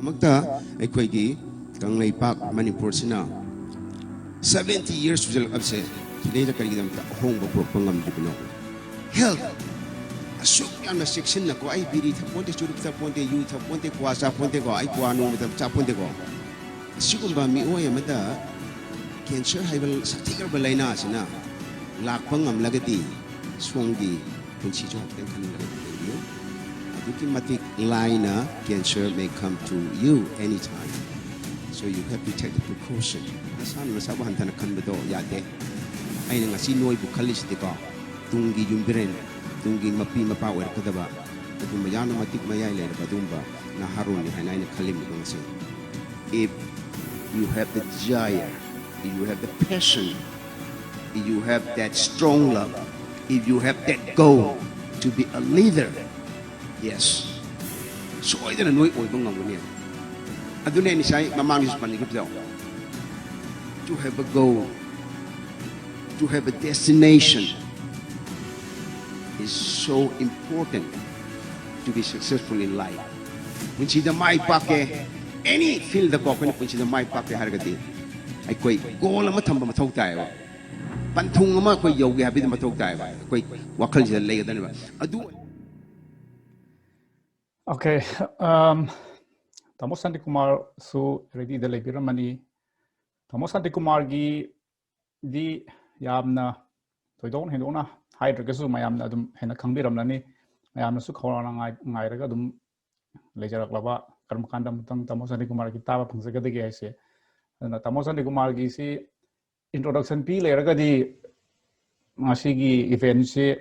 Amagta Equigi, Kanglay Pak, Manipur Sina. 70 years to upset. Today the Karigam home of Propangam Dipino. Health. Asuk yan na section na ko ay birit ponte churuk ta ponte yu ta ponte kwasa ponte ko ay kwano mo ta ponte ko. Asuk ba mi o yamada cancer haibal sa tigar balay na sina. Lakpang am lagati swongi punsi jo ten kan lagati yo. Aduki matik line na cancer may come to you anytime. So you have to take the precaution. Asan masabahan ta na kan bedo yate. Ay nga sinoy bukalis di ko. Tunggi yumbiren. Tunggi mapi mapower kadaba kung mayano matik mayay le badumba na harun ni hanay na kalim ko ngasi if you have the desire, if you have the passion, if you have that strong love, if you have that goal to be a leader, yes, so ay na noy oy bang ngam niya aduna ni say mamang is panikip daw to have a goal, to have a destination is so important to be successful in life. When she the my pake, any field the cock when she the my pake hargati. I quite goal a matum matok tayo. Pantungama quite yogi habit matok tayo. Quite wakal the lay than I do. Okay. Ngangbam Shantikumar su ready the labor money. Ngangbam Shantikumar gi di yamna to don't hindona. Hydrogasu mayam adum hena khangbiram nani mayam su khorana ngai raga dum lejarak laba karmakanda mutang Ngangbam Shantikumar ki taba phangsaga de ge ase na Ngangbam Shantikumar gi si introduction pi le raga di ngasi gi event si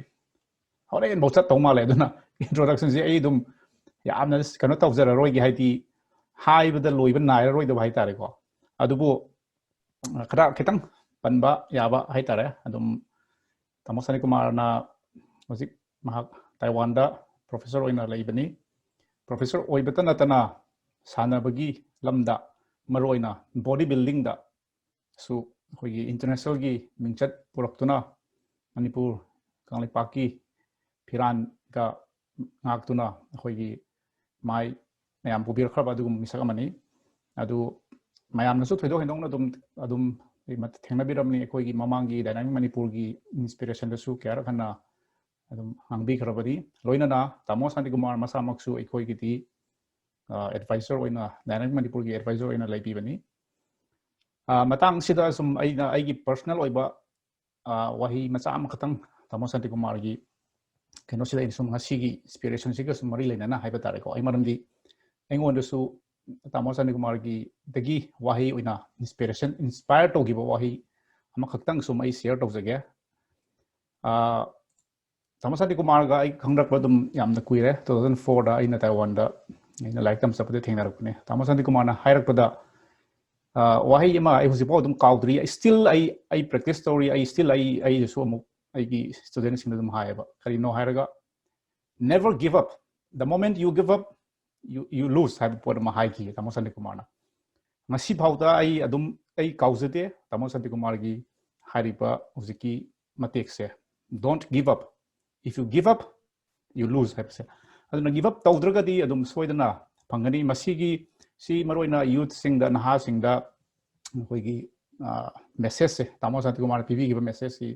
hore en bochat tawma le duna introduction si ai dum yamna kano tawjara roi gi haiti hai bada loiba nai roi da bai tare ko adubu khara kitang panba yaba hai tare adum Ngangbam Shantikumar na music mahak Taiwan da professor oina leibani professor oibata natana sanabagi lamda maroina body building da su khoi international gi mingchat puraktuna Manipur kanglai paki phiran ga ngaktuna khoi mai mayam pubir khaba dugum misakamani adu mayam nasu thoido hendong na adum mat thengna biramni khoi gi mamangi Dynamic Manipur gi inspiration da su kyar khana adum hangbi kharabadi loina na Ngangbam Shantikumar masamaksu khoi gi ti advisor oina Dynamic Manipur gi advisor oina laipi bani matang sida sum aina aigi personal oiba wahi macha am khatang Ngangbam Shantikumar gi keno sida sum ngasi gi inspiration siga sum mari leina na haiba tare ko ai maramdi engon da su Ngangbam Shantikumar gi dagi wahi oina inspiration inspire to gi wahi ama khaktang sum ai share to jage Ngangbam Shantikumar ga ai khangrak badum yamna kuire 2004 da ina Taiwan da ina like tam sapade thengna rakune Ngangbam Shantikumar na hairak pada wahi ma ai husi podum kaudri I still I practice story I still I so mu ai gi students sing dum haiba kari no hairaga never give up the moment you give up you lose have pod ma hai ki Ngangbam Shantikumar na masi phauta ai adum ai kauzate Ngangbam Shantikumar gi hariba husiki matek se don't give up if you give up you lose have se aduna give up tawdraga di adum soidana phangani masi gi si maroina youth sing da naha sing da khoi gi message se Ngangbam Shantikumar pivi gi message si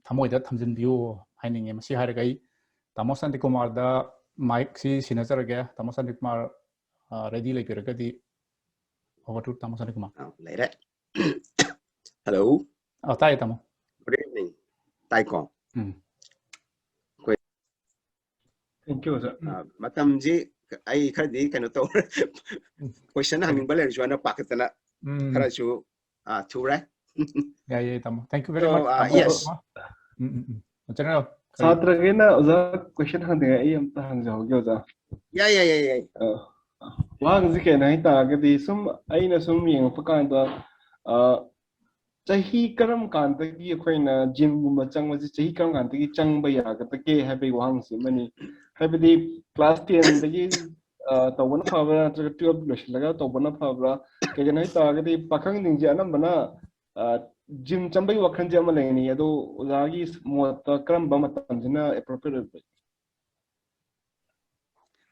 thamoi da thamjin biu haininge masi haraga ai Ngangbam Shantikumar da mic si sinacharaga Ngangbam Shantikumar ready like di over to Ngangbam Shantikumar. Like that. Hello. Oh, tai tamo. Good evening. Taiko. Thank you, sir. Matam ji ai khadi kano to question hanging baler juana pakatana khara chu two right. Yeah, tamo. Thank you very much. Yes. General. Satra gena uza question hangde ai am ta hang jaw gyo. Yeah. Wang zike nai ta ga di sum ai na sum yeng pakan da chahi karam kan ta gi khoina gym gumba changma ji chahi karam kan ta gi changba ya ga ta ke ha be wang si mani ha be di class 10 da gi to bona phawra 12 loslaga to bona phawra ke nai ta ga di pakhang ning ji anam bana gym chambai wakhan je ma leni ado uzagi mo ta karam ba matam jina appropriate.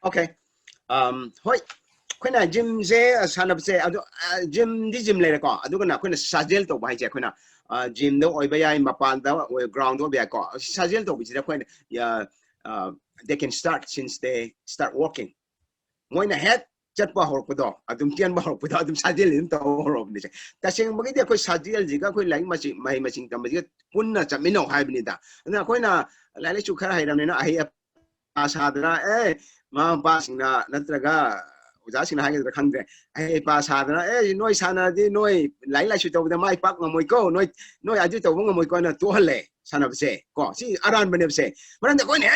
Okay. Hoi. khoi na gym se sanab se adu gym di gym le ko adu kana khoi na sajel to bai je khoi na gym do oi ba ya mapan da ground do ba ko sajel to bi je khoi na ya they can start since they start walking moi na head chat ba hor ko adum tian ba hor ko adum sajel in to hor ni ta sing magi de khoi sajel ji ga khoi lai ma chi mai ma ching tam ji punna chamino hai bini da na khoi na lai lai chu khara hai ram ne na ai pasada ma pasina natraga uja sina hai ga khang de ai pasada noi sana di noi lai lai chu to da mai pak ngomoi ko noi aju to ngomoi ko na to hale sana bse ko si aran bane bse maran da ko ne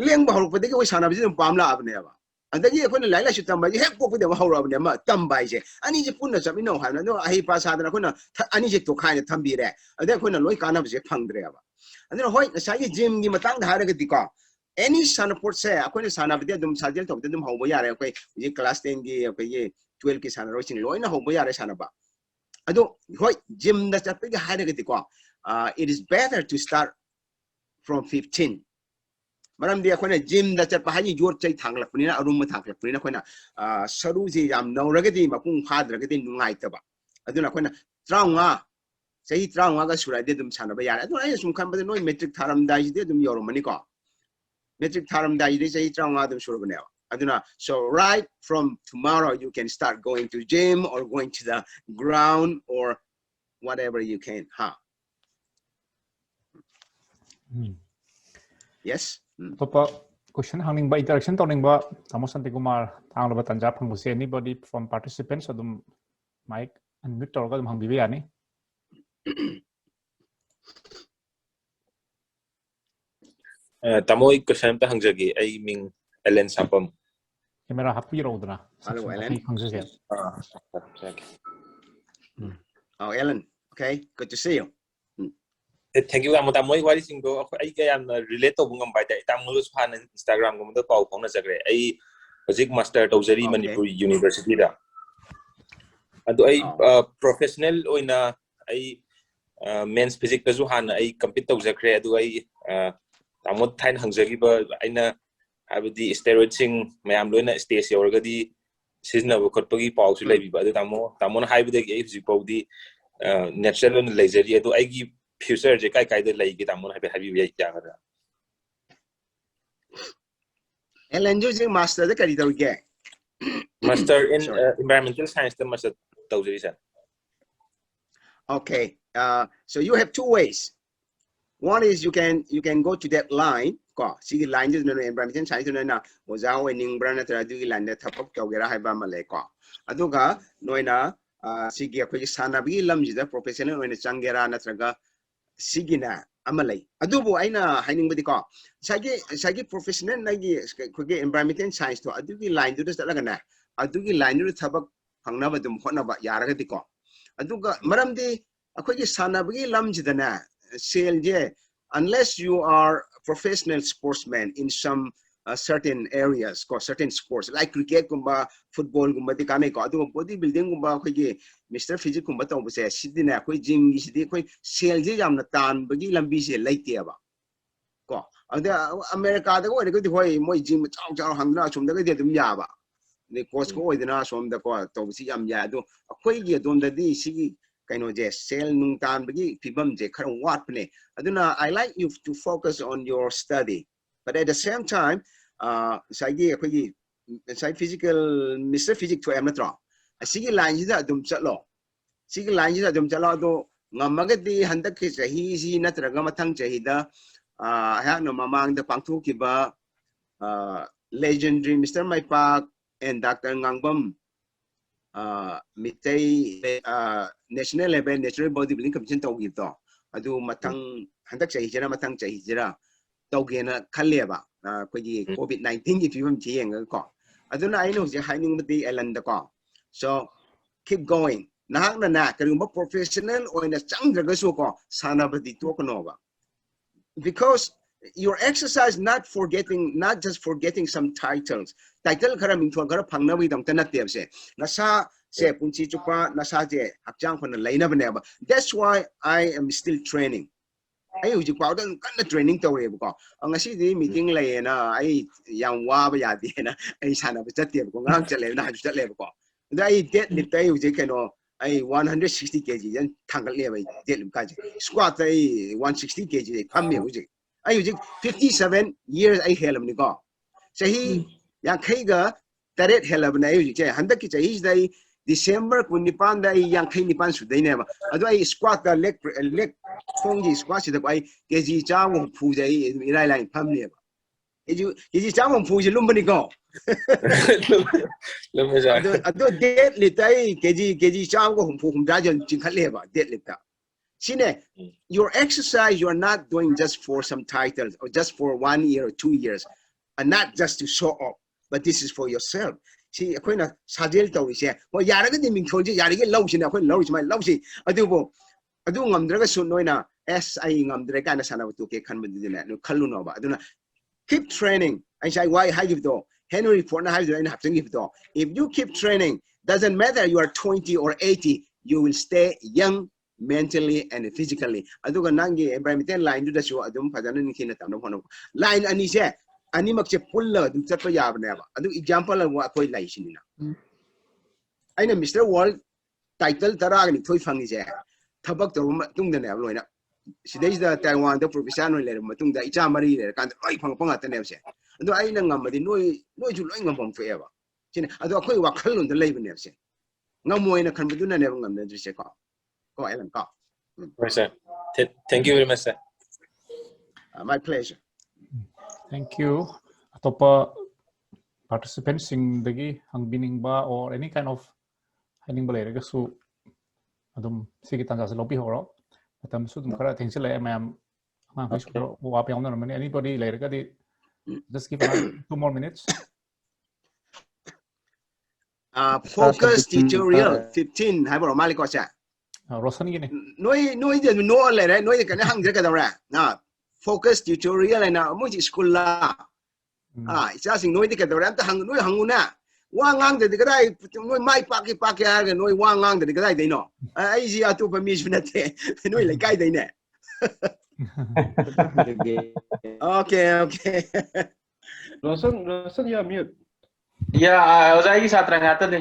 leng ba hol ko de ko sana bse pam la abne ba andagi ko na lai lai chu tam ba he ko ko de ma hol abne ma tam bai je ani je punna cha mino ha na no ai pasada na ko na ani je to khai na tham bi re ade ko na loi kana bse phang dre ba andina hoi na sai gym gi matang da ha ga di ko any sanaport se akoi sana bide dum sajel to dum hobo yare akoi ye class 10 gi akoi ye 12 ki sana ro sing loina hobo yare sana ba ado hoi gym da chat ga ha ga ko it is better to start from 15 maram dia akoi gym da chat pa ha ni jor chai thang lak ni na arum ma thang lak ni na akoi na saru ji yam no ra ga di ma pung pha dra ga di nungai ta ba ado na akoi na traunga sei traunga ga sura de dum sana ba yare ado ai sum khan ba no metric tharam dai de dum yoro mani ko metric tharam da yide sei traunga dum sura bane aduna so right from tomorrow you can start going to gym or going to the ground or whatever you can yes topa question hangning ba interaction toning ba Tamo Shantikumar thang ba tanja phang buse anybody from participants adum mic unmute torga dum hang bibe yani Tamo ik question ta hangjagi ai ming Ellen Sapam. camera happy ro dra hello Ellen hangse oh Ellen okay good to see you Thank you amo tamo wari sing do ai ga yan relate to bungam bai dai tamo lu shan Instagram gum do pau phone na jagre ai physics master tawjari Manipur University da ado ai professional oina ai men's physics ka ju han ai compete tawjagre ado ai tamo thain hangjagi ba aina habdi steroid sing mayam loina stage yorgadi sizna bu khotpagi pau su lebi ba ado tamo na haibde gi ai physics pau di natural leisure ado ai gi future je kai kai de lai gi tamo na habi ya ga Ellen ju master de kari tawge master in environmental science the master tawjari sa okay so you have two ways. One is you can go to that line ko sigi line is no environmental science no na mozao ening brana tra du line da thapak tawgera hai ba male ko aduga noina sigi akoi sanabi lam ji da professional noina changera na traga sigina amalai adubu aina haining badi ko sagi professional na gi khoge environmental science to adugi line du da laga na adugi line du thabak phangna ba dum khona ba yaraga di ko aduga maramdi akoi sanabi lam ji da na sale unless you are professional sportsman in some certain areas ko certain sports like cricket kumba football kumba di kanai ko adu bodybuilding kumba khoge Mr. Physics kumba to buse sidina khoi gym gi sidi khoi sale je jamna tan bagi lambi se laite ba ko ada America da ko de hoi moi gym chao chao hangna chum da de dum ya ba ni coach ko idina som da ko to si yam ya do khoi gi dom da di sigi kaino je sel nung tan bagi pibam je khara wat ne aduna I like you to focus on your study but at the same time sagi akhoi sai physical Mr. Physics to amatra sigi line ji da dum chalo sigi line ji da dum chalo do ngamaga di handak ki sahi si natraga mathang chahi da ha no mamang da pangthu ki ba legendary Mr. Maipak and Dr. Ngangbam Meetei national level natural bodybuilding competition tawgi to adu mathang handak chahi jara mathang chahi jara tawgena khalleba kogi COVID-19 gi fibam chiyeng ko aduna aino je haining mati Ellen da ko so keep going nahak na karumba professional or in a changraga so ko sanabadi to ko nova because your exercise not just forgetting some title khara mingthon khara phangna wi dam tanat teb se nasa se punchi chupa nasa je hakjang phon laina bane ba that's why I am still training ai uji pau da kan training tawre ko ngasi di meeting le na ai yang wa ba ya di na ai sana ba chat ko ngang chale na chat le ko da ai dead lift ai uji keno ai 160 kg yan thangal le bai dead lift ka ji squat ai 160 kg pham me uji ai uji 57 years ai helam ni ko sahi yang khai ga taret helam na ai uji che handak ki chahi dai December kun nipan da yang khai nipan su dai ne ba adu ai squat ka leg khong squat si da ai kg cha mo phu jai lai lai pham ne ba kg cha mo phu ji lum ba ni ko lum ja adu dead li tai kg cha mo phu hum da jan jing khat le ba dead li ta sine your exercise you are not doing just for some titles or just for 1 year or 2 years and not just to show off but this is for yourself see akoina sajel tawi se ho yaraga di ming thonji yarige law sine akoi law si mai law si adu ngamdraga su noina as I ngamdre kana sana to ke khan bindi ne no khallu no ba aduna keep training I say why high give do Henry for na high do in hapting give do if you keep training doesn't matter you are 20 or 80 you will stay young mentally and physically aduga nangi environmental line do da su adum padana ni kina tamno hono line ani se ani mak che pulla du chat pa ya ba ba adu example wa koi lai sinina aina Mr. World title tara ni thoi fangi je thabak to tung da ne loina sidai da Taiwan da professional le matung da icha mari le kan oi phang phang ta ne se adu ai na ngam di noi ju loi ngam bom fe ba sin adu akhoi wa khal lun da lei ne se ngamoi na khan bu na ne ngam ne se ko ai lan ka right sir thank you very much sir my pleasure Thank you. Atopa participants sing dagi hangbining ba or any kind of haning ba lere su adum sige tan sa lobby horo atam su dum khara thing sila ma'am ang Facebook wa pa na mani anybody lere ka di just give 2 more minutes focus tutorial 15 hai bro mali ko cha Rosan gini noi de no lere noi ka hang de ka da na focus tutorial na mo ji school la isa sing noi de ka da ta hang noi hanguna wa ngang de ka dai noi mai pa ki ha ga noi wa ngang de ka dai no ai ji atu pa mi jna te noi le kai dai ne okay Rosan you are mute Yeah, ozai ki satra ngata ne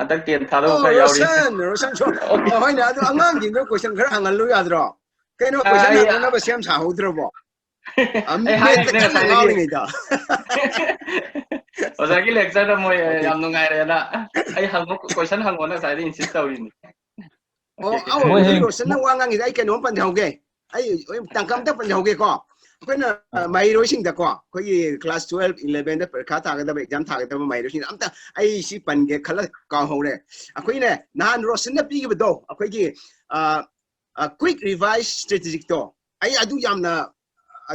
atak ten thalo ka yauri Rosan so hoi na adu angang jing ko question khara hangal lu ya dro kai no question na na ba siam sa ho dro bo am me ta kan ngawli ngai da ozai ki lecture da moi yam nungai re na ai hang question hang ona sai insist tauri ni Rosan na wangang ai kai no pan thau ge ai tangkam ta pan thau ge ko koina mai roising da ko koi class 12 11 da parkha ta ga da exam ta ga da mai roising amta ai si pan ge khala ka hore akoi ne nan Rosan na pi ge do akoi gi quick revise strategic to ai adu yamna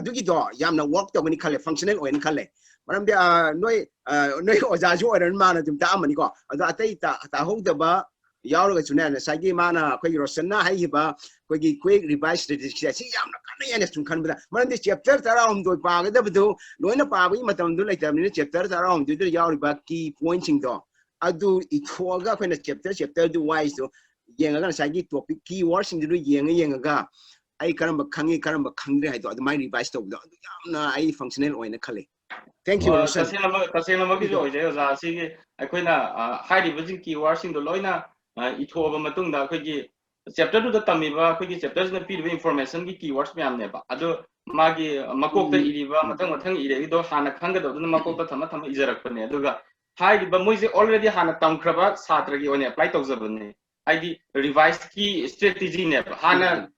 adu gi do yamna work to ni khale functional oin khale maram dia noi oja ju oran ma na dum ta amani ko adu atai ta ho da ba yaw ga chune na sai gi ma na koi Rosan na hai ba koi gi quick revise strategic si yamna kana ya ne sun kan ba maram dia chapter tara om do pa ga da bu loina pa ba matam du lai tam ni chapter tara om du yaw ba key pointing do adu I thoga koi na chapter du wise do yenga ga sai gi topic keywords sing du yenga ga ai karamba khangi karamba khangre hai do adu mai revise to do yamna ai functional oina khale thank you Rosan kasena ma ki jo je za si gi akoi na high division keyword sing do loina I thoba matung da akoi gi chapter du da tami ba akoi gi chapters na pi information gi keywords myam ne ba adu magi makok ta iriba matang ire do hana khanga do na makok ta thama ijarak pa ne aduga high di ba moi je already hana tamkhraba satra gi one apply tawjabane ID revised key strategy ne hana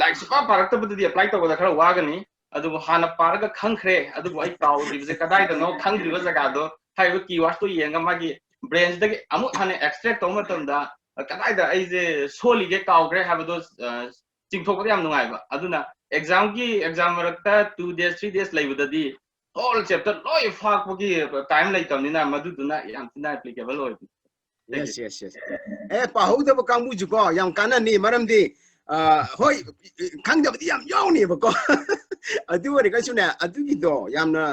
like super parak ta budi apply tawda khara wagani adu hana paraga khangkhre adu ai kaw division kadai da no khangri ba jaga do hai wi keywords to yenga magi brains da amu hana extract tawma tamda kadai da ai je soli ge kaw gre have do chingthok ba yam nungai ba aduna exam marakta 2 days 3 days laibudadi all chapter loi fak gi time lai tamnina madu duna yam tina applicable oi yes pa ho da ba kang bu ju ko yam kana ni maram di hoi khang da yam yaw ni ba ko adu ri ka sune adu gi do yamna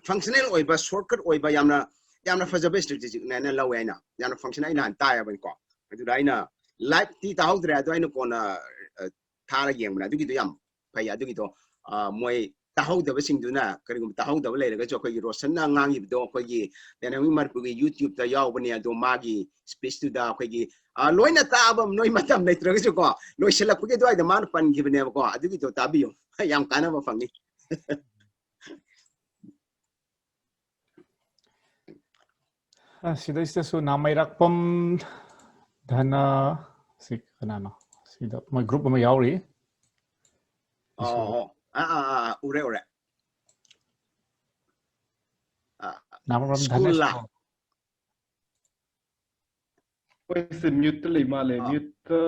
functional oi ba shortcut oi ba yamna fajabe strategic na na law aina yamna functional aina ta ya ba ko adu aina live ti ta ho dra adu aina ko na ꯊꯥꯔ ꯌꯦꯡꯕꯅ ꯑꯗꯨꯒꯤꯗꯣ ꯌꯥꯝ ꯐꯩ ꯑꯗꯨꯒꯤꯗꯣ ꯃꯣꯏ ꯇꯥꯍꯧꯗꯕꯁꯤꯡꯗꯨꯅ ꯀꯔꯤꯒꯨꯝꯕ ꯇꯥꯍꯧꯗꯕ ꯂꯩꯔꯒꯁꯨ ꯑꯩꯈꯣꯏꯒꯤ ꯔꯣꯁꯟꯅ ꯉꯥꯡꯉꯤꯕꯗꯣ ꯑꯩꯈꯣꯏꯒꯤ ꯗꯥꯏꯅꯥꯃꯤꯛ ꯃꯅꯤꯄꯨꯔꯒꯤ ꯌꯨꯇ꯭ꯌꯨꯕꯇ ꯌꯥꯎꯕꯅꯦ ꯑꯗꯣ ꯃꯥꯒꯤ ꯁ꯭ꯄꯤꯆꯇꯨꯗ ꯑꯩꯈꯣꯏꯒꯤ ꯂꯣꯏꯅ ꯇꯥꯕ ꯅꯣꯏ ꯃꯇꯝ ꯂꯩꯇ꯭ꯔꯒꯁꯨ ꯀꯣ ꯂꯣꯏꯁꯤꯜꯂꯛꯄꯒꯤ ꯑꯗꯨꯋꯥꯏꯗ ꯃꯥꯅ ꯄꯟꯈꯤꯕꯅꯦꯕꯀꯣ ꯑꯗꯨꯒꯤꯗꯣ ꯇꯥꯕꯤꯌꯨ ꯌꯥꯝ ꯀꯥꯟꯅꯕ ꯐꯪꯉꯤ ꯁꯤꯗꯩꯁꯤꯗꯁꯨ ꯅꯥꯃꯩꯔꯥꯛꯄꯝ ꯙꯅ ꯁꯤ ꯀꯅꯥꯅꯣ ꯁꯤꯗ ꯃꯣꯏ ꯒ꯭ꯔꯨꯞ ꯑꯃ ꯌꯥꯎꯔꯤ ꯎꯔꯦ ꯎꯔꯦ ꯅꯥꯃꯩꯔꯥꯛꯄꯝ ꯁ꯭ꯀꯨꯜ ꯂꯥ ꯑꯩꯈꯣꯏꯁꯦ ꯃ꯭ꯌꯨꯠꯇ ꯂꯩ ꯃꯥꯜꯂꯦ ꯃ꯭ꯌꯨꯠꯇ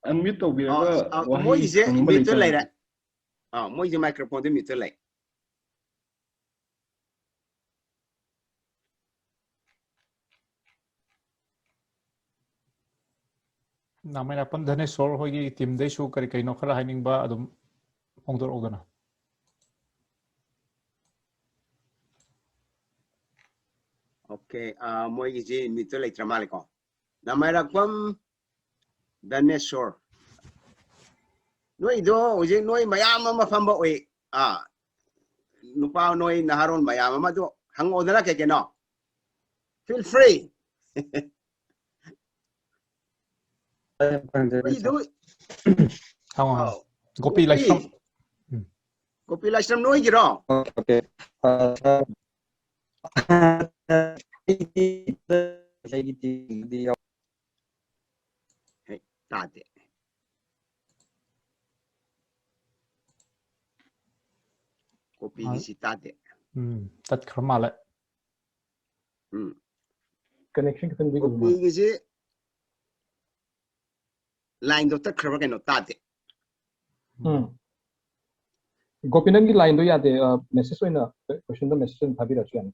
ꯑꯟꯃ꯭ꯌꯨꯠ ꯇꯧꯕꯤꯔꯒ ꯋꯥꯍꯩ ꯃꯣꯏꯒꯤꯁꯦ ꯍꯪꯕ ꯃ꯭ꯌꯨꯠꯇ ꯂꯩꯇꯥꯔꯗꯤ ꯂꯩꯔꯦ ꯃꯣꯏꯒꯤ ꯃꯥꯏꯀ꯭ꯔꯣꯐꯣꯟꯗ ꯃ꯭ꯌꯨꯠꯇ ꯂꯩ ꯅꯥꯃꯩꯔꯥꯛꯄꯝ ꯙꯅꯦꯁꯣꯔ ꯍꯣꯏꯒꯤ ꯇꯤꯝꯗꯩꯁꯨ ꯀꯔꯤ ꯀꯩꯅꯣ ꯈꯔ ꯍꯥꯏꯅꯤꯡꯕ ꯑꯗꯨꯝ ꯐꯣꯡꯗꯣꯔꯛꯎꯗꯅ ओके मोई जी मित्र लेत्र मालिको नमायरकम दनेश्वर नोई दो उजे नोई मयाम अमा फंबा ओई नुपा नोई नहारोन मयाम अमा दो हंगोदना के केनो feel free ओई दो गोपी लाइश्रम गोपी लाइश्रम नोई गिरो ओके ताते गोपी की सी ताते तत्खर माले कनेक्शन खतन भी गोपी की सी लाइन दो तक खबर के नो ताते गोपीनंद की लाइन दो याद है मैसेज होई ना क्वेश्चन द मैसेज था भी रचु यानी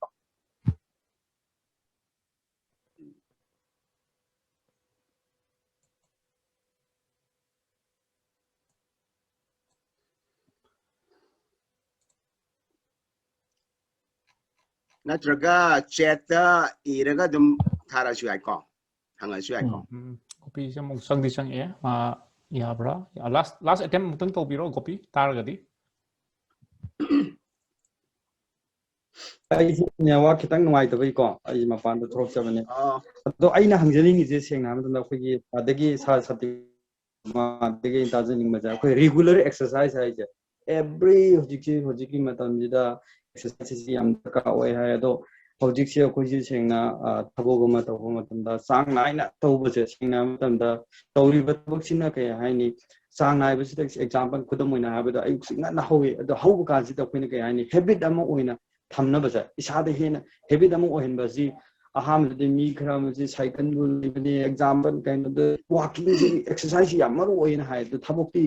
नत्रगा चैट इरगा दुम थारा सुयाको हंगा सुयाको गोपी से मुक संगदी संगे याब्रा लास्ट अटेम्प्ट मुतंग तौबिरो गोपी तारगदी नेटवर्क खितंग नुवाइतबैको अई मपान थोरचबने अदो अइना हंजनिंगिजे सेंगना मतंदा अखोगी अदगी सा सति मादगी ताजनिंग मजा अखोई रेगुलर एक्सरसाइज हाइजे एवरी होजिकी मतमजिदा एक्सरसाइज याम दरकार ओय हाय अदो होजिकसे अखोजी सेंगना थबोगमा तबो मतंदा सांग नाइना तौबसे सेंगना मतंदा तौरिबा तबक्सिना के हाइनी सांग नाइबसिदा एग्जांपल खुदम ओइना हाबदा अयु सिंगना हौवे अदो हौब काजिदा अखोइना के हाइनी हैबिट अमा ओइना थमनबसे इसादा हेना हैबिट अमा ओहनबसी अहामदे मी खरामसी साइकिल बुलिबनी एग्जांपल काइंड द वॉकिंग जी एक्सरसाइज या मरो ओइना हाय द थबक्ति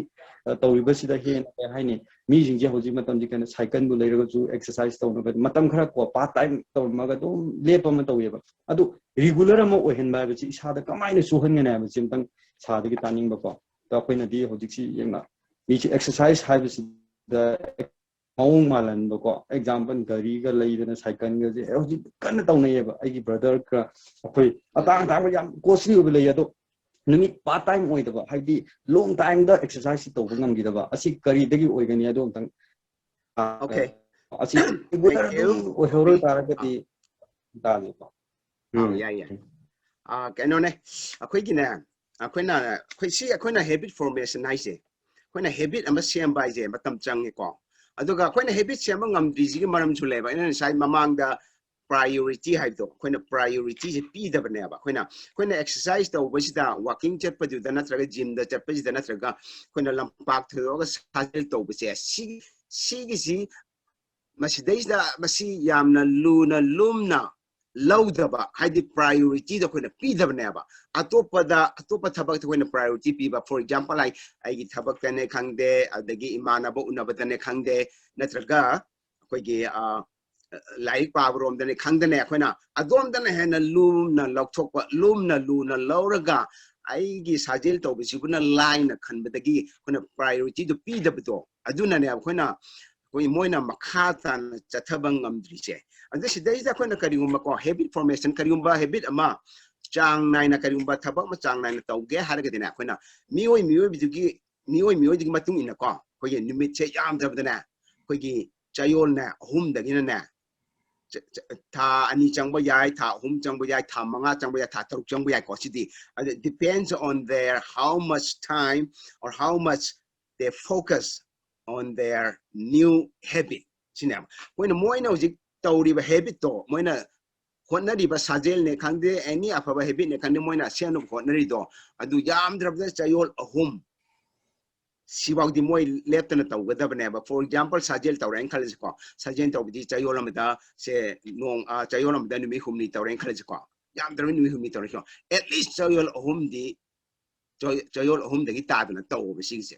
तौरिबसिदा हेना हाइनी मी जिंजे होजि मतम जि कने साइकिल बु लेरगजु एक्सरसाइज तौनब मतम खरा को पार्ट टाइम तौमगा दो लेपम तौयेबा अदु रेगुलर अमा ओहनबा बसि इसादा कमाइने सुहनगने बसि मतम सादगी तानिंगबको तो अखोइना दि होजिकसि येंगा मी एक्सरसाइज हाइबसि द मौंग मालनबको एग्जांपल गाड़ी का लेदना साइकिल गजे होजि कन्न तौनयेबा आइगी ब्रदर का अखोइ अतांग तांग याम कोस्टली ओबे लेय तो नुमित पार्ट टाइम ओइदबा हाइदि लॉन्ग टाइम द एक्सरसाइज तौबा ngamgidaba asi kari dagi oigani ado tang okay asi regular ohoro taragati dali ko kano ne akhoi ne akhoi si akhoi habit formation haise akhoi habit ama sem bai je matam changi ko aduga akhoi habit sem ngamdri ji maram chu leba ina sai mamang da priority haibdo akhoi priority je pi da bane ba akhoi exercise da obasida walking chat pa du da natraga gym da chat pa da natraga akhoi lampak thoga sajil to base si masidais da masi yamna luna lumna लौदबा हाइदि priority द कोइना पीदबनेबा अतोपा थबक कोइना priority पीबा for example I थबक तने खंगदे अदगी इमानबो उनबा तने खंगदे नत्रगा कोइगी लाइक पाबरोम दने खंगदने कोइना अदोम दने हेना लूमना लौथोकवा लूमना लूना लौरगा आईगी साजिल तोबिसिबुना लाइन खनबदगी कोइना प्रायोरिटी दो पीदबदो अदुनाने कोइना कोई Moina मखाता चथबंग ngамdriche ande sidais da koina kariumba ko habit formation kariumba habit ama chang naina kariumba thabak ma chang naina tauge harga dina koina mioi bidugi mioi digi matung ina ko ko ye nimit che yam dabdana ko gi chayol na hum dagina na tha ani changba yai tha hum changba yai tha manga changba yai tha taruk changba yai ko sidi it depends on their how much time or how much they focus on their new habit sinam when moina ujik tawri ba habit to moina khonari ba sajel ne khangde any afaba habit ne khangde moina sianu khonari do adu yam drabda chayol ahum Sibag di moy left na taw gada bane ba for example sajel taw ren khalis ko sajel taw di chayolam da se nong chayolam da ni humni taw ren khalis ko yam dar ni humni taw ko at least chayol hum di chayol hum de ta na taw ba sing se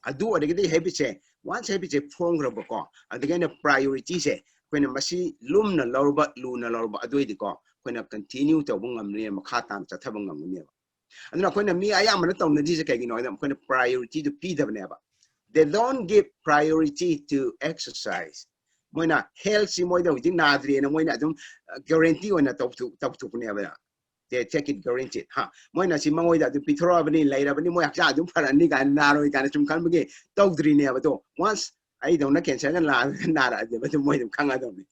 adu ade gi habit se once habit se phong ro ba ko adagain priority se when masi lum na lorba lu na lorba adu di ko when continue taw bungam ne makha tam cha thabangam ne and now, when me, I am not on the discussion, I'm going to priority to P never. They don't give priority to exercise. When a healthy more than within Nadri and when I don't guarantee when I talk to never. They take it guaranteed. Huh? When I see my way that the Peter Avenue later, but anymore, I don't put a nigga and narrow it and come again. Talk three never do. Once I don't know, can say nada, but the way to come out of me.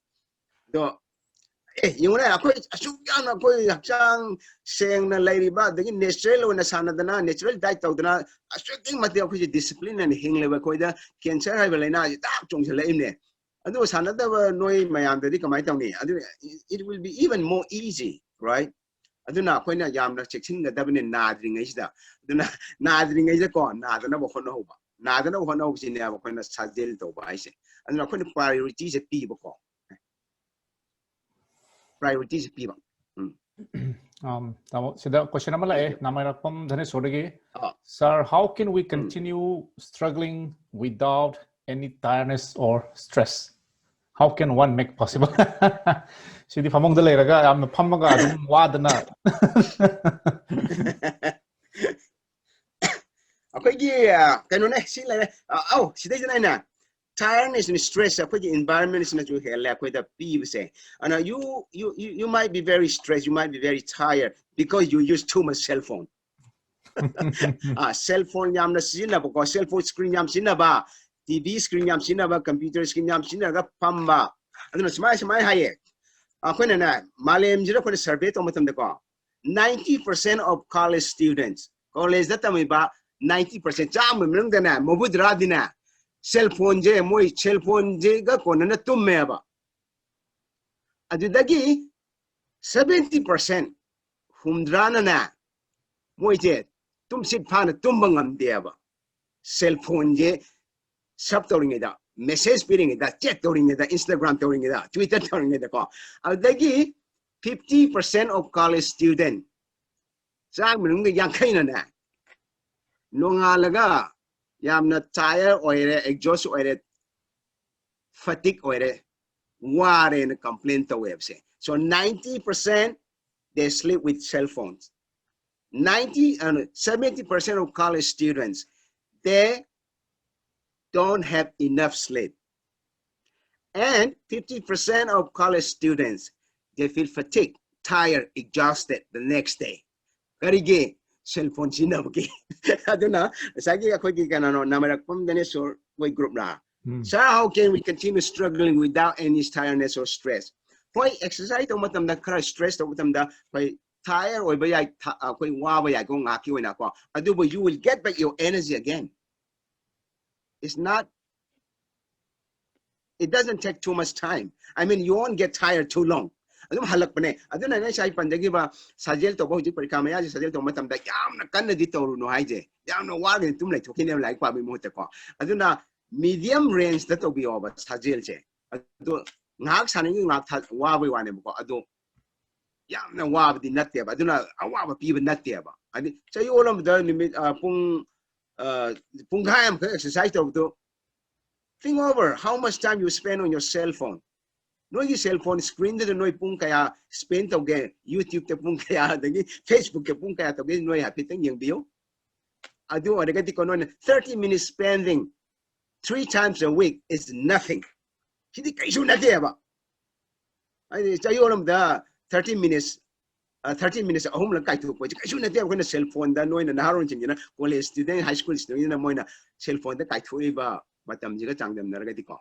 Yung na ako asukyan ako haksang seng na lady ba daging natural na sana dana natural diet taw dana asuking mati ako discipline and hingle ko da cancer ay balay na tak chung sa laim ne ado sana da noy mayam dadi kamay taw ni ado it will be even more easy right ado na ako na yam na checking da daban na nadring ay da ado na nadring ay ko na na ko no ba na na ko no sin ya ko na sajel to ba ay ado na ako ni priorities at people ko priorities people. So the question sir, how can we continue struggling without any tiredness or stress? How can one make possible? So the famong dale raga am pamaga adum wadana. Okay, yeah, can you see like oh, see na tiredness and stress, the environment is not your hair, like what the people say. And you might be very stressed, you might be very tired because you use too much cell phone. Cell phone yam na sina because cell phone screen yam sina ba, TV screen yam sina ba, computer screen yam sina ba, pamba. Ano smay haye. Ako na malem jira ko survey to matam deko. 90% of college students, college data may ba 90% jam mung dana mobudra dina. Cell phone je moi cell phone je ga ko na tumme ba adudagi 70% humdrana na moi je tum sit phana tumbangam de ba cell phone je sab toring da message piring da chat toring da Instagram toring da Twitter toring da ko adudagi 50% of college student sang mung ga yang khaina na nongalaga yamna tired oire exhaust oire fatigue oire ware and complain to website. So 90% they sleep with cell phones. 70% of college students they don't have enough sleep. And 50% of college students they feel fatigued, tired, exhausted the next day. Very gay. Cell phone sinabki. Aduna, sagi ako giganano namarakpam dinosaur way group na. So how can we continue struggling without any tiredness or stress? Poi exercise to matam da kara stress to matam da poi tired or bayay poi wabayay kung aki wena ko. Adubo you will get back your energy again. It's not. It doesn't take too much time. I mean, you won't get tired too long. Adum halak pa ne. Adun na siya pandagi ba sajel to ba hujik parikamaya si sajel to matam da yam na kan na dito no haije. Yam na wagin tum like tokin like pa bi mo te ko. Adun na medium range that to be over sajel che. Adu ngak saning ngak wa bi wane mo ko. Adu yam na wa di natte ba. Adun na awa ba pi ba natte ba. Adi sa yo lam da limit pung kayam ka exercise to think over how much time you spend on your cell phone. No yung cell phone screen dito noy pung kaya spend to get YouTube te pung kaya dagi Facebook te pung kaya to get noy happy tang yung bio. Adu ada kati kono 30 minutes spending 3 times a week is nothing. Hindi kayo na diya ba? Ay sayo lang da 30 minutes 30 minutes ahum la kai tu ko kai su na te ko na cell phone da noi na naharon ching na college student high school student na moi na cell phone da kai thu ba matam ji ga changdam na ga di ko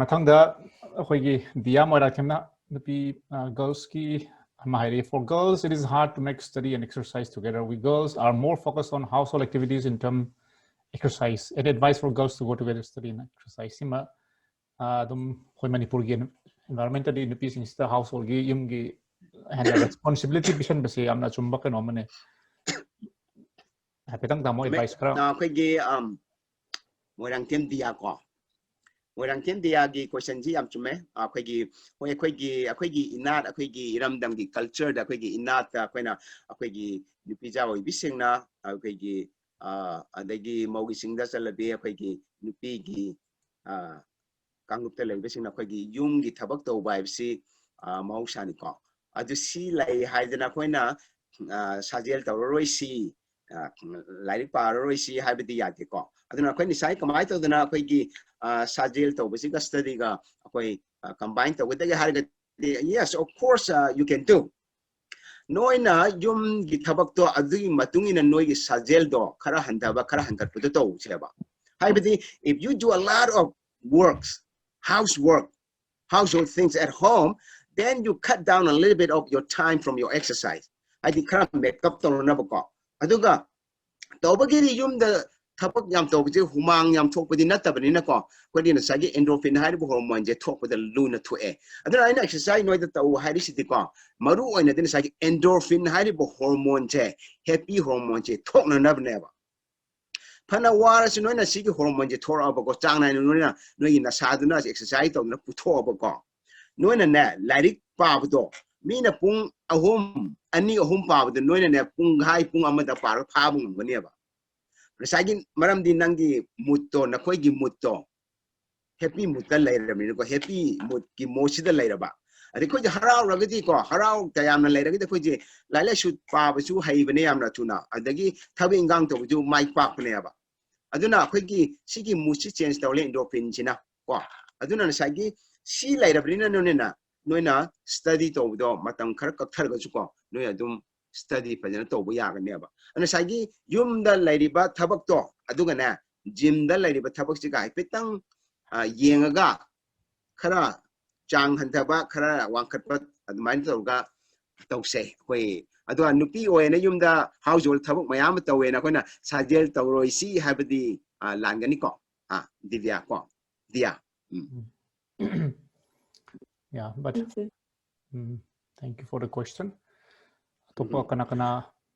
mathangda akhoi diya moira khemna napi girls ki mahari for girls it is hard to make study and exercise together. We girls are more focused on household activities in term exercise. Any advice for girls to go together study and exercise? Sima dum khoi Manipur gi environmentally napi sing sta household gi yum gi and responsibility vision base amna chumba ka nomane hapetang damo advice kara na khoi gi moirang tem dia ko moirang tem dia gi question ji am chume khoi gi inat khoi gi iramdam gi culture da khoi gi inat khoi na khoi gi nupi ja oi bising na khoi gi adagi maugi singda chalabe khoi gi nupi gi kangup te lei bising na khoi gi yum gi thabak to bai si mausani ko adu si lai haidana khoi na sajel tawroi si lai pa roi si haibidi ya ke ko aduna khoi ni sai kamai to dana khoi gi sajel to bisi ga study ga khoi combine to with the harga yes of course you can do noina yum gi thabak to adu matung ina noi gi sajel do khara handaba khara hankat pu to cheba haibidi if you do a lot of works household things at home then you cut down a little bit of your time from your exercise I think khara make up to na ba ko aduga tawbagi yum da thapak yam tawbagi humang yam thokpadi natabani na ko kodi na sagi endorphin hari hormone je thokpada luna thoe aduna ina exercise noi da taw hari siti ko maru oina din sagi endorphin hari hormone je happy hormone je thokna nabne ba phana wara si noina sigi hormone je thora ba ko changna noina noi na saduna exercise taw na putho ba ko noina na larik pa bdo mina pung ahum ani ahum pa bdo noina ne pung hai pung amada par pha bung ngane ba Rasagin maram din nangi mutto na koi gi mutto happy mutta laira mi ko happy mut ki mosi da laira ba ari ko harau ragati ko harau tayam na laira gi ko je laila shoot pa ba su hai bane yam na tuna adagi thabi ingang to ju mic pa ne ba aduna ko gi sigi musi change tawle endorphin china ko aduna sagi si laira brina no na noina study to do matam khar ka thar ga chu ko noi adum study pajana to bu ya ga ne ba ana sagi yum da lairi ba thabak to aduga na gym da lairi ba thabak si ga petang yengaga khara chang hanta ba khara wangkhat ba admain to ga to se koi adwa nupi oi na yum da household thabak mayam to we na ko na sajel to roi si habdi langani ko divya ko dia yeah but thank you for the question topa kana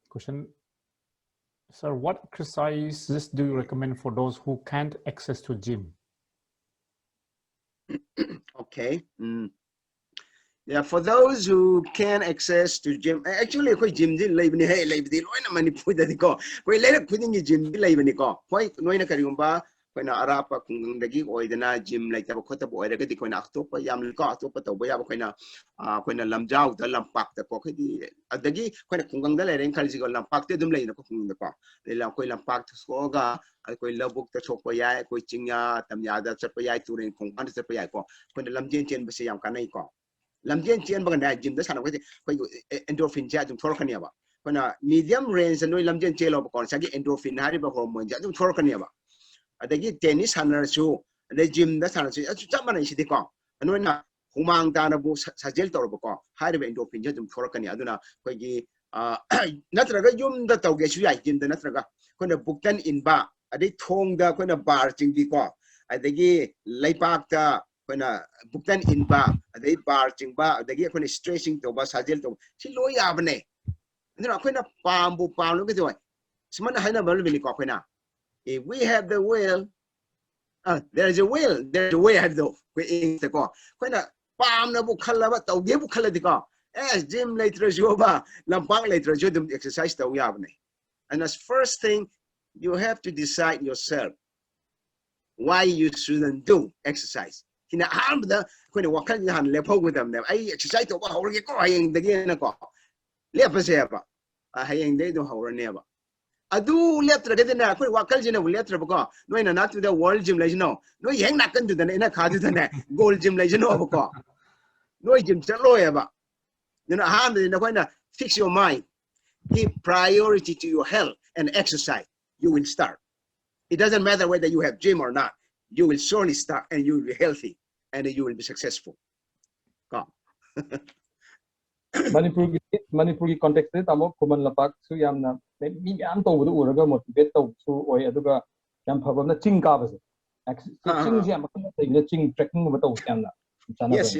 question sir what exercises do you recommend for those who can't access to gym okay yeah for those who can access to gym actually koi gym din leibni hey leibdi loina Manipur da ko koi leira khuding gi gym di leibni ko koi noina karigumba koina arapa kung dagi oidana gym like ta khota bo era gadi koina aktopa yam ko aktopa to boya koina koina lamjau da lampak ta ko khidi adagi koina kungang da leireng khalji ko lampak te dum leina ko kung da ko lela koi lampak so ga koi labuk ta chokpa ya koi chingya tamya da chapa ya turen kung an chapa ya ko koina lamjen chen base yam kanai ko lamjen chen ba na gym da sana koi endorphin ja dum thor khania ba koina medium range noi lamjen chelo ko sagi endorphin hari ba hormone ja dum thor khania ba adagi tennis hanarsu ade gym da sanarsu achu chamana isidi ko anoina humang ta na bu sajel tor ko haribe endorphin jum thorakani aduna koi gi natraga yum da tawge su ya gym da natraga koina buktan inba ade thong da koina bar chingdi ko adagi laipak ta koina buktan inba ade bar chingba adagi koina stretching to ba sajel to si lo ya bane aduna koina pambu pamlu ke doi smana haina bal bini ko koina if we have the will, there's a will, there's a way I do. We ko. Koina pam na bu khala ba tau ge bu khala di ko. Gym later jo ba, lampang later jo dum exercise tau ya bne. And as first thing, you have to decide yourself why you shouldn't do exercise. Kina ham da koina wakal han le phog with them. Ai exercise to ba hawr ge ko hayeng de ge na ko. Le pa se ba. Hayeng de do hawr ne ba. Adu letra de na koi wakal jina letra ba no na not to the world gym like no yeng na kan du da na khadu da na gold gym like no ba no gym chalo ya ba you know how to fix your mind, give priority to your health and exercise. You will start. It doesn't matter whether you have gym or not. You will surely start, and you will be healthy, and you will be successful. Come. Manipuri context de tamo kuman lapak su yamna mi yam to bu uraga motivate to su oi aduga yam phaba na ching ka base ching jam na ching trekking ba to yamna Yes.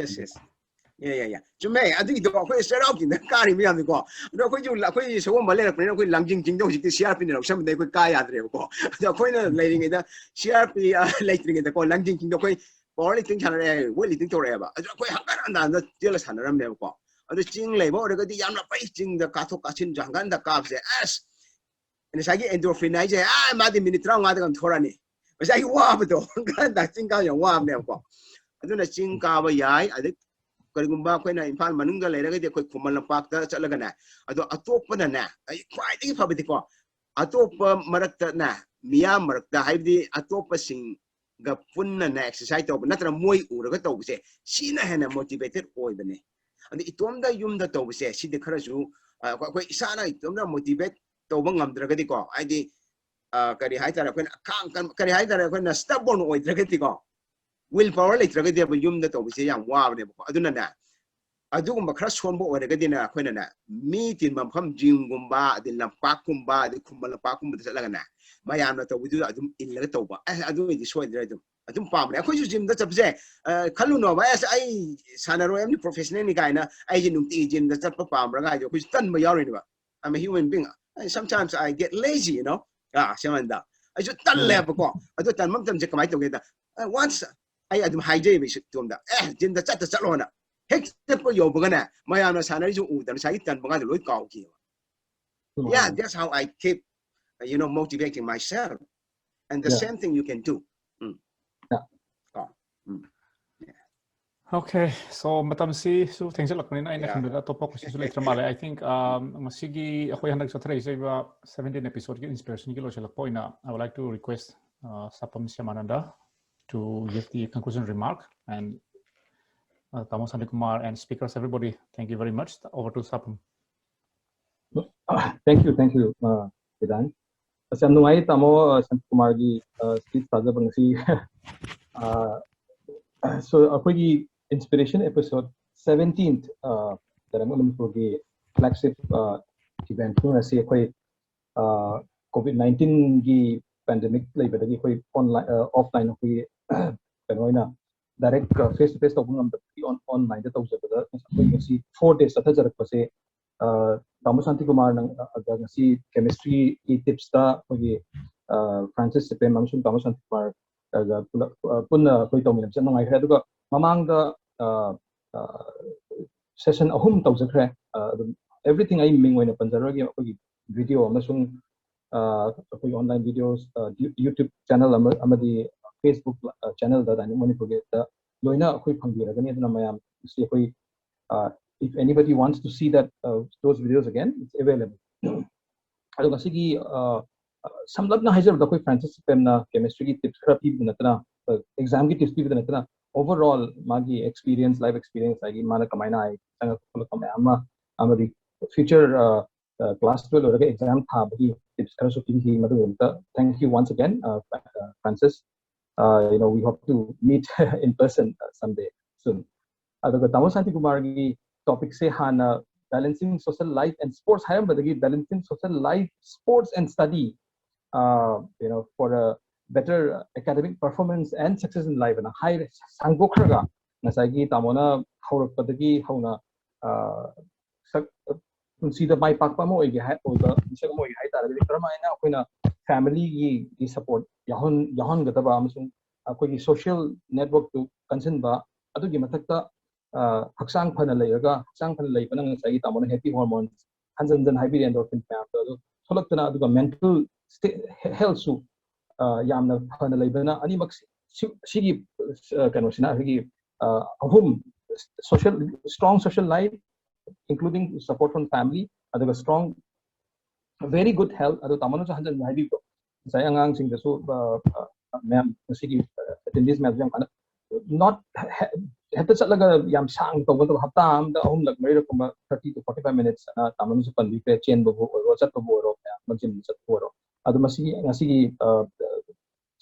Yeah. Jume, I think the way set out in the carry me on the go. No, could you like so one ballet, langing jing don't you sharp in some they could kaya go. The point of laying it sharp lating in the call langing the way or anything will think to ever. I don't know, jealous hand around them. The ching labor, the Yana facing the Katokachin Jangan, the calves, as and I get endorphin. I say, I'm mad in Minitra, other than Torani. But I warm though, I think I warm them. I don't know, ching cover yai, I think. Karigumba ko na impan manungga lera gadi ko kumala pakta chalaga na ado atopa na ay quite pabiti ko atopa marakta na miya marakta haibdi atopa sing ga punna na exercise to natra moy uraga to se sina hena motivated oy bane and itomda yumda to se si de kharasu ko isana itomda motivate to bangam dragadi ko ai di kari haitara ko kan kari haitara ko na stubborn oy dragadi ko willpower later get the yum that obviously young wow aduna adugumba crash one board gadina quena meet in Mampam Jim Gumba, the Lampakumba, the Kumalapakum with the Lagana. My am we do in Letoba. I do it this way. I don't palm. I could use him that's up there. Kaluno, as I Sanaro, any professional guy, I didn't teach him that's up a palm, which done my urine. I'm a human being. Sometimes I get lazy, you know. Shamanda. I just done level. I don't tell them to come together. Once I had high James to him that, Jim the chat salona. Heck, step for your bugana, my honor, Sanari, and Saitan Bugana, look out here. Yeah, that's how I keep, motivating myself. And the same thing you can do. Okay, so matam si so things like nina ina kung to po kasi sulit ramale. I think masigi ako yung nagsatrace sa 17 episode yung inspiration kilo sila po ina. I would like to request Sapam Siamananda to give the conclusion remark and Ngangbam Shantikumar and speakers, everybody, thank you very much. Over to Sapam. Thank you, Vedan. Asam nungai tamo Shantikumar ji speech saja bangsi. So ako'y inspiration episode 17th Dynamic Manipur gi flagship event no na si ako'y COVID-19 gi pandemic laibadagi ako'y online offline ako'y kanoy na direct face to face to ngam on online da tawjabada ako'y si 4 days ata jarak pa si Ngangbam Shantikumar nang aga si chemistry tips ta ako'y Francis Sepe mamsung Ngangbam Shantikumar punna ako'y tawmin sa nungai kaya duga mamang da session ahum tawjakre everything ay mingway na panjaragi ako'y video amasung ako'y online videos YouTube channel amadi Facebook channel da Dynamic Manipur da loina ako'y pangbiragani aduna mayam si ako'y if anybody wants to see that those videos again, it's available. Aduga sige samlab na hajar da ako'y Francis Pem na chemistry tips khara pi na exam ki tips pi na overall magi experience life experience lagi mana kamaina ai tanga kamai amadi future class 12 or exam tha bagi tips khara so pi madu thank you once again Francis. We hope to meet in person someday soon. Aduga Ngangbam Shantikumar gi topic se hana balancing social life and sports hayam badagi balancing social life sports and study for a better academic performance and success in life and a high sangbokhraga nasagi tamona haurakpadagi hauna consider my pakpa mo igi ha oda isag mo igi hai tarabili karamaina akoina family gi support yahon gataba amasung akogi social network to concern ba adugi mathakta haksang phana layraga haksang phana lay panang sai tamona happy hormones hanjan hybrid endorphin pam ado tholaktana aduga mental health su yamna phana laybana ani mak sigi kanosina higi ahum strong social life including support from family aduga strong very good health adu tamona sa hanjan hybrid ko sai angang sing so ma'am sigi attendees ma'am kana not heta chatlaga yam sang to ba hafta am da ahum lag mai rakuma 30 to 45 minutes na tamam su pan bi chen bo ro chat bo ro ya majin chat bo ro adu ngasi gi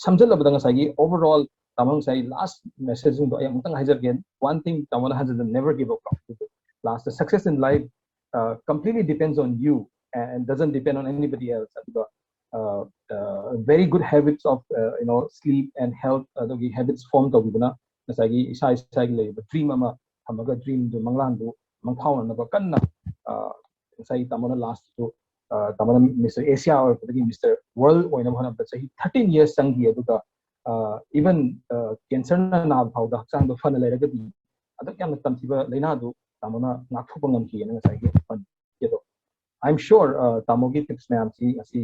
samjal labda ngasi gi overall tamam sai last message do ayam tang hajar again one thing tamam has never give up last the success in life completely depends on you and doesn't depend on anybody else very good habits of sleep and health the habits formed of bina nasagi isa le dream ama hamaga dream do manglan do mangthau na ba kanna sai tamana last to tamana Mr. Asia or Mr. World oina bhana ba sahi 13 years sangi aduga even cancer na na phau da chang do fan le raga di adak yam tamsiba leina do tamana nakthop ngam ki na sai fan yedo I'm sure tamogi tips mayam si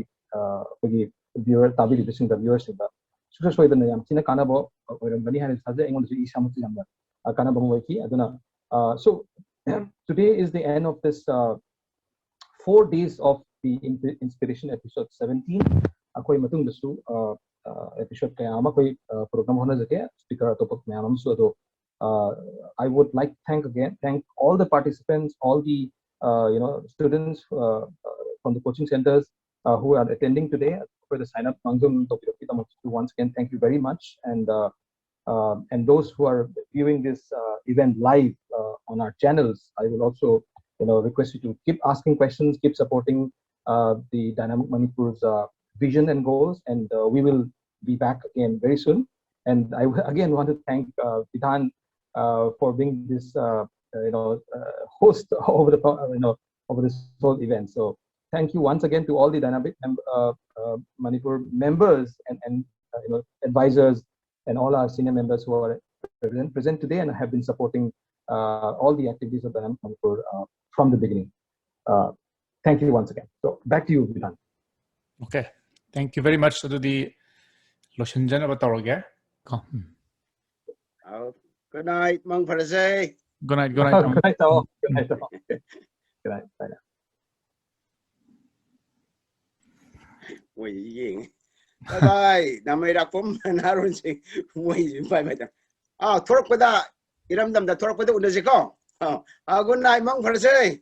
viewer tabi listening the viewers in the success way the yam sina kana bo bani han saje engon si isa muti jamba kana bo mo ki aduna so today is the end of this 4 days of the inspiration episode 17 akoi matung dasu episode kaya ama koi program hona jake speaker topak mayam so do I would like to thank all the participants, all the students from the coaching centers who are attending today for the sign up. Once again, thank you very much, and those who are viewing this event live on our channels, I will also request you to keep asking questions, keep supporting the Dynamic Manipur's vision and goals, and we will be back again very soon. And I again want to thank Vidhan for being this host over the over this whole event. So thank you once again to all the Dynamic Manipur members and advisors and all our senior members who are present today and have been supporting all the activities of Dynamic Manipur from the beginning. Thank you once again. So back to you, Vidhan. Okay, thank you very much to the Loshanjan Avatoroga. Good night, Mang Parasay. Good night, good night. Good night, all. Good night, all. Good night. Bye now. Bye bye. Namay rakpom naroon si bye bye. Thorak pada iramdam da thorak pada unasi ko. Good night, Mang Parasay.